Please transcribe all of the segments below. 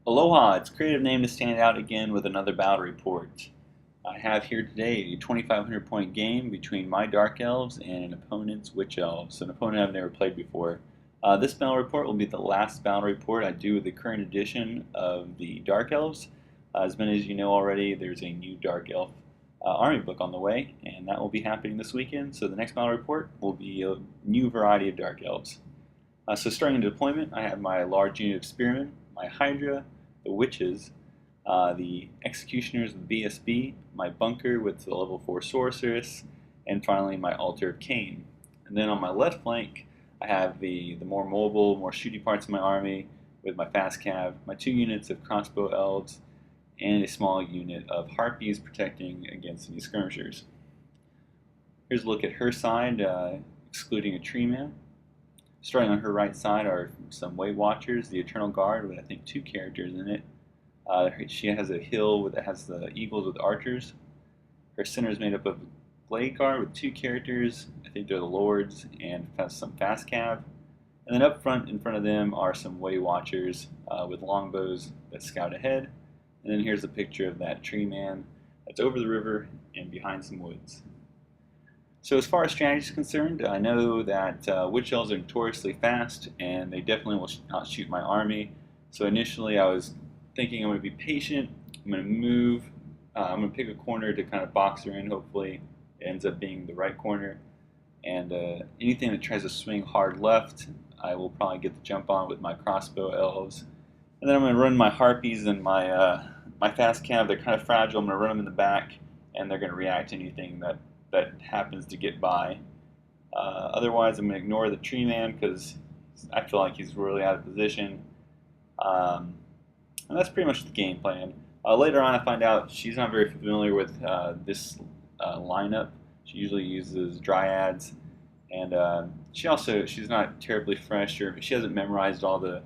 Aloha, it's Creative Name to Stand Out again with another battle report. I have here today a 2,500 point game between my Dark Elves and an opponent's Witch Elves, an opponent I've never played before. This battle report will be the last battle report I do with the current edition of the Dark Elves. As many as you know already, there's a new Dark Elf army book on the way, and that will be happening this weekend, so the next battle report will be a new variety of Dark Elves. So starting in deployment, I have my large unit of Spearmen, my Hydra, the Witches, the Executioners of the BSB, my Bunker with the level 4 Sorceress, and finally my Altar of Cain. And then on my left flank, I have the more mobile, more shooty parts of my army with my Fast Cav, my 2 units of Crossbow Elves, and a small unit of Harpies protecting against any skirmishers. Here's a look at her side, excluding a Tree Man. Starting on her right side are some Way Watchers, the Eternal Guard with I think 2 characters in it. She has a hill that has the eagles with archers. Her center is made up of Blade Guard with 2 characters. I think they're the Lords, and has some Fast Cav. And then up front, in front of them, are some Way Watchers with longbows that scout ahead. And then here's a picture of that Tree Man that's over the river and behind some woods. So as far as strategy is concerned, I know that Witch Elves are notoriously fast, and they definitely will outshoot my army. So initially I was thinking I'm going to be patient, I'm going to move, I'm going to pick a corner to kind of box her in. Hopefully it ends up being the right corner. And anything that tries to swing hard left, I will probably get the jump on with my Crossbow Elves. And then I'm going to run my Harpies and my Fast Cav. They're kind of fragile. I'm going to run them in the back, and they're going to react to anything that happens to get by. Otherwise, I'm going to ignore the Tree Man because I feel like he's really out of position. And that's pretty much the game plan. Later on, I find out she's not very familiar with this lineup. She usually uses Dryads, and she's not terribly fresh, or she hasn't memorized all the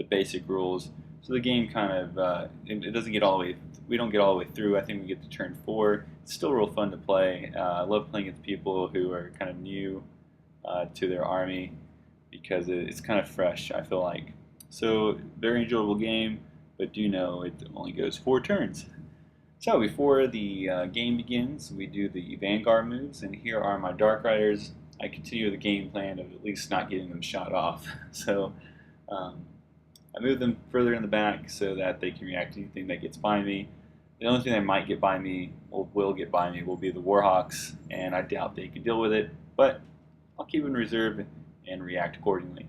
basic rules. So the game kind of it doesn't get all the way. We don't get all the way through. I think we get to turn 4. It's still real fun to play. I love playing against people who are kind of new to their army because it's kind of fresh, I feel like. So very enjoyable game, but do know it only goes 4 turns. So before the game begins, we do the Vanguard moves, and here are my Dark Riders. I continue the game plan of at least not getting them shot off. So I move them further in the back so that they can react to anything that gets by me. The only thing that might get by me, or will get by me, will be the Warhawks, and I doubt they can deal with it, but I'll keep it in reserve and react accordingly.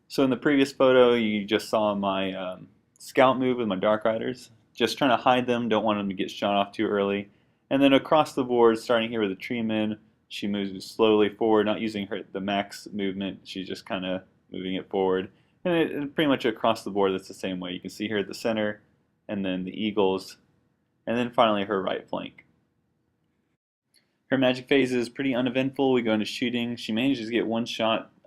So in the previous photo, you just saw my scout move with my Dark Riders. Just trying to hide them, don't want them to get shot off too early. And then across the board, starting here with the Tree Man, she moves slowly forward, not using the max movement, she's just kind of moving it forward. And pretty much across the board, that's the same way. You can see here at the center, and then the Eagles, and then finally her right flank. Her magic phase is pretty uneventful. We go into shooting. She manages to get one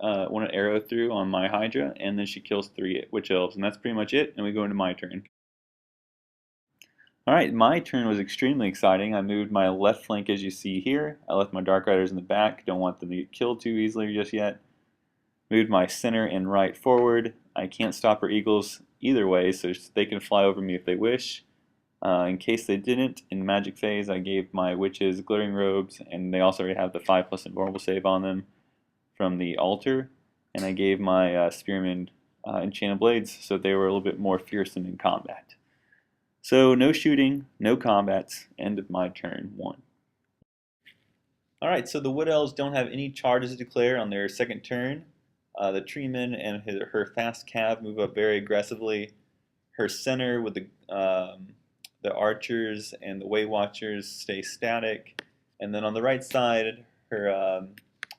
arrow through on my Hydra, and then she kills 3 Witch Elves, and that's pretty much it, and we go into my turn. Alright, my turn was extremely exciting. I moved my left flank as you see here. I left my Dark Riders in the back. Don't want them to get killed too easily just yet. Moved my center and right forward. I can't stop her eagles either way, so they can fly over me if they wish. In case they didn't, in magic phase, I gave my witches glittering robes, and they also already have the 5+ invulnerable save on them from the altar. And I gave my spearmen enchanted blades, so they were a little bit more fearsome in combat. So no shooting, no combats. End of my turn 1. Alright, so the Wood Elves don't have any charges to declare on their second turn. The Tree Man and her Fast Cav move up very aggressively. Her center with the archers and the Way Watchers stay static. And then on the right side, her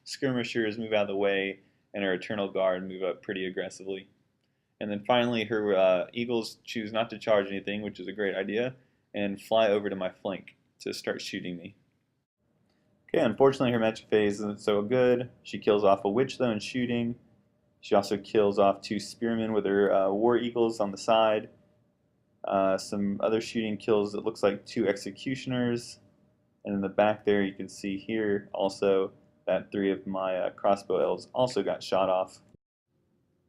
skirmishers move out of the way, and her Eternal Guard move up pretty aggressively. And then finally, her eagles choose not to charge anything, which is a great idea, and fly over to my flank to start shooting me. Okay, unfortunately her magic phase isn't so good. She kills off a witch though in shooting. She also kills off 2 spearmen with her war eagles on the side. Some other shooting kills, it looks like 2 executioners. And in the back there you can see here also that 3 of my crossbow elves also got shot off.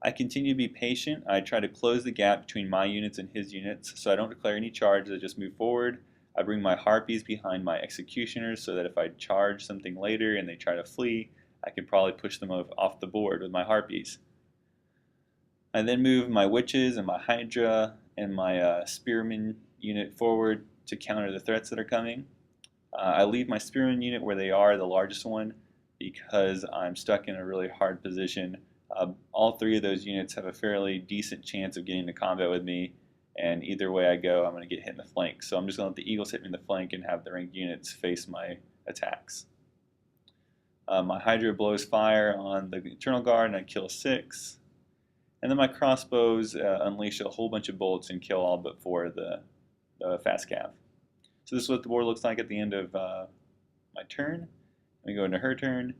I continue to be patient. I try to close the gap between my units and his units, so I don't declare any charges. I just move forward. I bring my harpies behind my executioners so that if I charge something later and they try to flee, I can probably push them off the board with my harpies. I then move my witches and my hydra and my spearman unit forward to counter the threats that are coming. I leave my spearman unit where they are, the largest one, because I'm stuck in a really hard position. All three of those units have a fairly decent chance of getting to combat with me, and either way I go, I'm going to get hit in the flank. So I'm just going to let the eagles hit me in the flank and have the ranked units face my attacks. My hydra blows fire on the eternal guard and I kill 6. And then my crossbows unleash a whole bunch of bolts and kill all but 4 of the fast cav. So this is what the board looks like at the end of my turn. We go into her turn.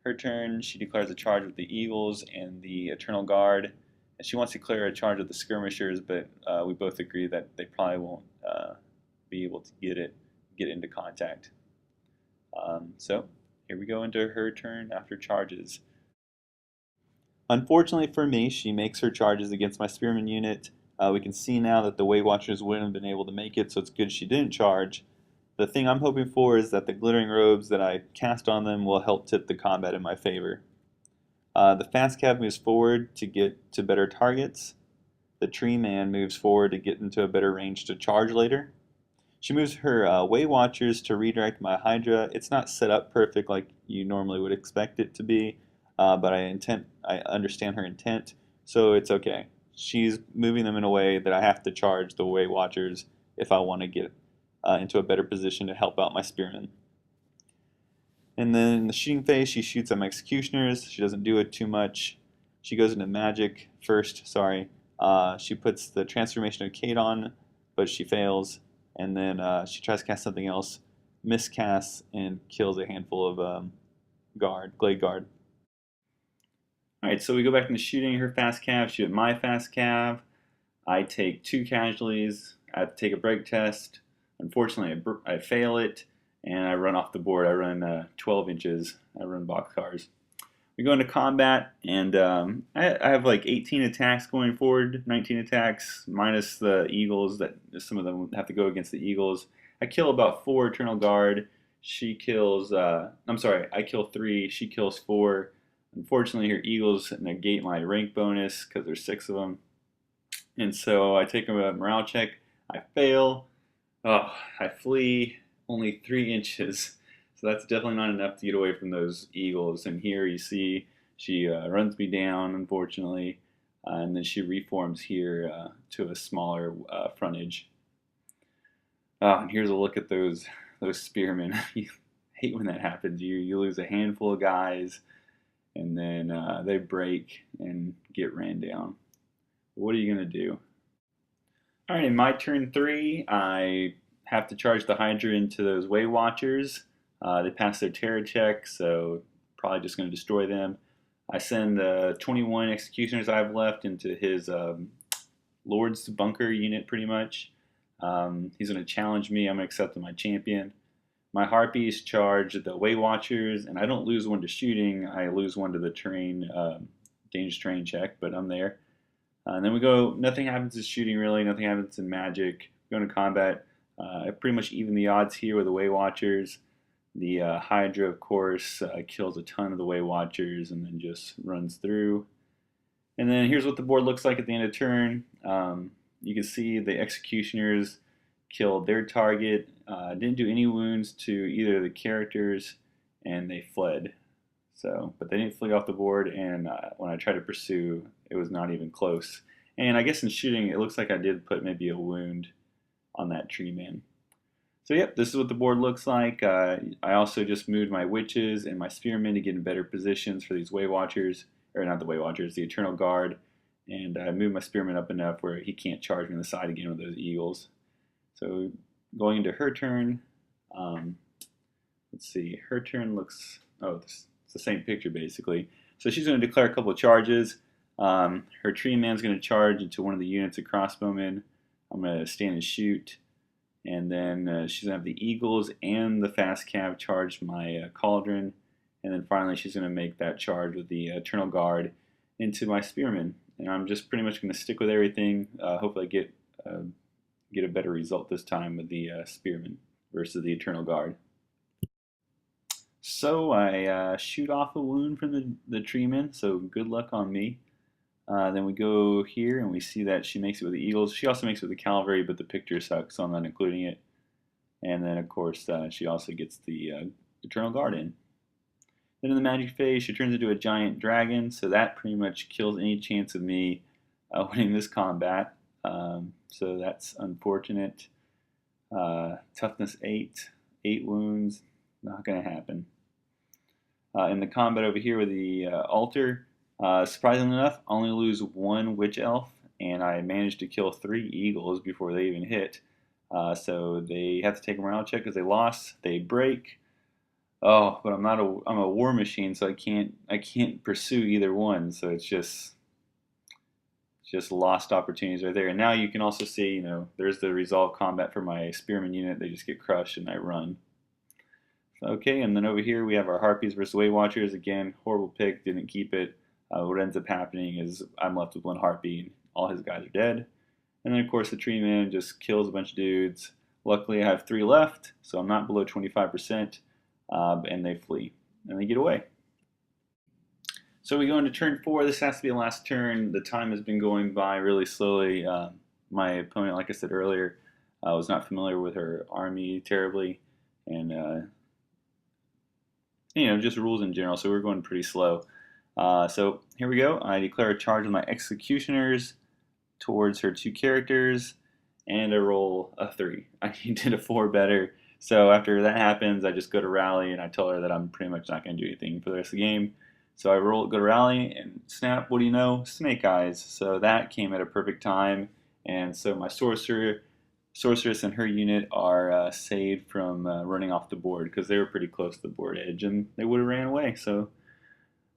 Her turn, she declares a charge with the eagles and the eternal guard. And she wants to declare a charge with the skirmishers, but we both agree that they probably won't be able to get into contact. So here we go into her turn after charges. Unfortunately for me, she makes her charges against my spearman unit. We can see now that the Weight Watchers wouldn't have been able to make it, so it's good she didn't charge. The thing I'm hoping for is that the glittering robes that I cast on them will help tip the combat in my favor. The fast cav moves forward to get to better targets. The tree man moves forward to get into a better range to charge later. She moves her Weight Watchers to redirect my hydra. It's not set up perfect like you normally would expect it to be, but I understand her intent, so it's okay. She's moving them in a way that I have to charge the Weight Watchers if I want to get into a better position to help out my spearmen. And then in the shooting phase, she shoots at my executioners. She doesn't do it too much. She goes into magic first, sorry. She puts the transformation of Kate on, but she fails. And then she tries to cast something else, miscasts, and kills a handful of Glade Guard. Alright, so we go back into shooting her fast cav, shoot at my fast cav. I take 2 casualties. I have to take a break test. Unfortunately, I fail it, and I run off the board. I run 12 inches. I run boxcars. We go into combat, and I have like 18 attacks going forward, 19 attacks, minus the eagles, that some of them have to go against the eagles. I kill about 4 Eternal Guard. She kills, I kill 3, she kills 4. Unfortunately, her eagles negate my rank bonus because there's 6 of them. And so I take a morale check. I fail. Oh, I flee only 3 inches. So that's definitely not enough to get away from those eagles. And here you see she runs me down, unfortunately. And then she reforms here to a smaller frontage. And here's a look at those spearmen. You hate when that happens. You lose a handful of guys, and then they break and get ran down. What are you going to do? Alright, in my turn 3, I have to charge the Hydra into those Weight Watchers. They pass their terror check, so probably just going to destroy them. I send the 21 executioners I have left into his Lord's bunker unit, pretty much. He's going to challenge me. I'm going to accept him my champion. My Harpies charge the Weight Watchers, and I don't lose 1 to shooting. I lose 1 to the terrain, dangerous terrain check, but I'm there. And then we go, nothing happens in shooting really, nothing happens in magic. We go into combat. I pretty much even the odds here with the Weight Watchers. The Hydra, of course, kills a ton of the Weight Watchers and then just runs through. And then here's what the board looks like at the end of turn. You can see the Executioners killed their target, didn't do any wounds to either of the characters, and they fled. But they didn't flee off the board, and when I tried to pursue, it was not even close. And I guess in shooting, it looks like I did put maybe a wound on that tree man. So yep, this is what the board looks like. I also just moved my witches and my spearmen to get in better positions for these Weight Watchers, or not the Weight Watchers, the Eternal Guard. And I moved my spearmen up enough where he can't charge me on the side again with those eagles. So going into her turn, let's see, her turn looks, it's the same picture basically. So she's going to declare a couple of charges. Her tree man's going to charge into one of the units of crossbowmen. I'm going to stand and shoot. And then she's going to have the eagles and the fast cav charge my cauldron. And then finally she's going to make that charge with the Eternal Guard. into my spearmen, and I'm just pretty much going to stick with everything. Hopefully, get a better result this time with the spearmen versus the Eternal Guard. So I shoot off a wound from the treeman, so good luck on me. Then we go here and we see that she makes it with the eagles. She also makes it with the cavalry, but the picture sucks, so I'm not including it. And then, of course, she also gets the Eternal Guard in. Then in the magic phase, she turns into a giant dragon, so that pretty much kills any chance of me winning this combat. So that's unfortunate. Toughness 8, 8 wounds, not going to happen. In the combat over here with the altar, surprisingly enough, I only lose 1 witch elf, and I managed to kill 3 eagles before they even hit. So they have to take a morale check because they lost. They break. Oh, but I'm a war machine, so I can't pursue either one. So it's just lost opportunities right there. And now you can also see, there's the resolve combat for my spearman unit. They just get crushed and I run. Okay, and then over here we have our Harpies versus Weight Watchers. Again, horrible pick, didn't keep it. What ends up happening is I'm left with 1 Harpy and all his guys are dead. And then of course the tree man just kills a bunch of dudes. Luckily I have 3 left, so I'm not below 25%, and they flee and they get away. So we go into turn 4. This has to be the last turn. The time has been going by really slowly. My opponent, like I said earlier, was not familiar with her army terribly, and just rules in general, so we're going pretty slow. So here we go. I declare a charge with my executioners towards her 2 characters, and I roll a 3. I did a 4 better. So after that happens, I just go to rally, and I tell her that I'm pretty much not going to do anything for the rest of the game. So I go to rally, and snap, what do you know? Snake Eyes. So that came at a perfect time, and so my sorceress and her unit are saved from running off the board because they were pretty close to the board edge and they would have ran away. So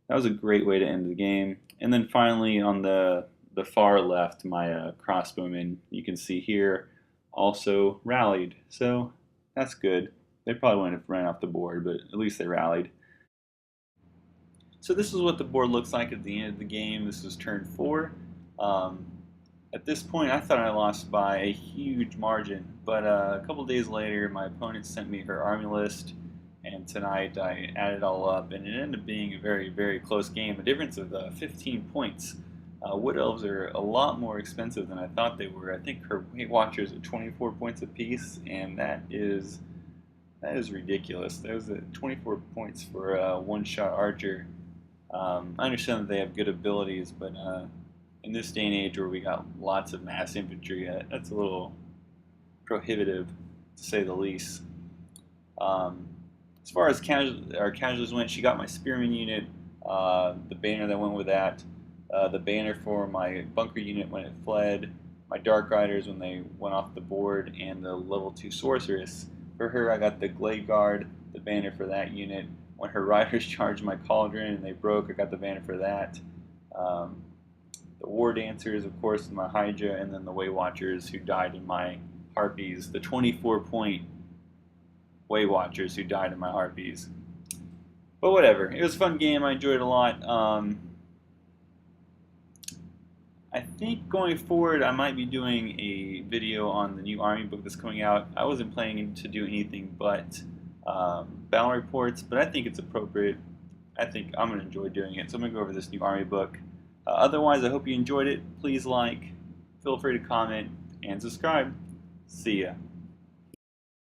that was a great way to end the game. And then finally on the far left, my crossbowmen, you can see here, also rallied. So that's good. They probably wouldn't have ran off the board, but at least they rallied. So this is what the board looks like at the end of the game. This is turn 4. At this point, I thought I lost by a huge margin, but a couple days later, my opponent sent me her army list, and tonight I added it all up, and it ended up being a very, very close game, a difference of 15 points. Wood Elves are a lot more expensive than I thought they were. I think her Weight Watchers are 24 points apiece, and that is ridiculous. That was 24 points for a one-shot archer. I understand that they have good abilities, but in this day and age where we got lots of mass infantry, that's a little prohibitive, to say the least. As far as our casualties went, she got my spearman unit, the banner that went with that, the banner for my bunker unit when it fled, my Dark Riders when they went off the board, and the level 2 sorceress. For her, I got the Glade Guard, the banner for that unit. When her riders charged my cauldron and they broke, I got the banner for that. The War Dancers, of course, my Hydra, and then the Weight Watchers who died in my Harpies. The 24-point Weight Watchers who died in my Harpies. But whatever. It was a fun game. I enjoyed it a lot. I think going forward I might be doing a video on the new army book that's coming out. I wasn't planning to do anything but battle reports, but I think it's appropriate. I think I'm going to enjoy doing it. So I'm going to go over this new army book. Otherwise, I hope you enjoyed it. Please like, feel free to comment, and subscribe. See ya.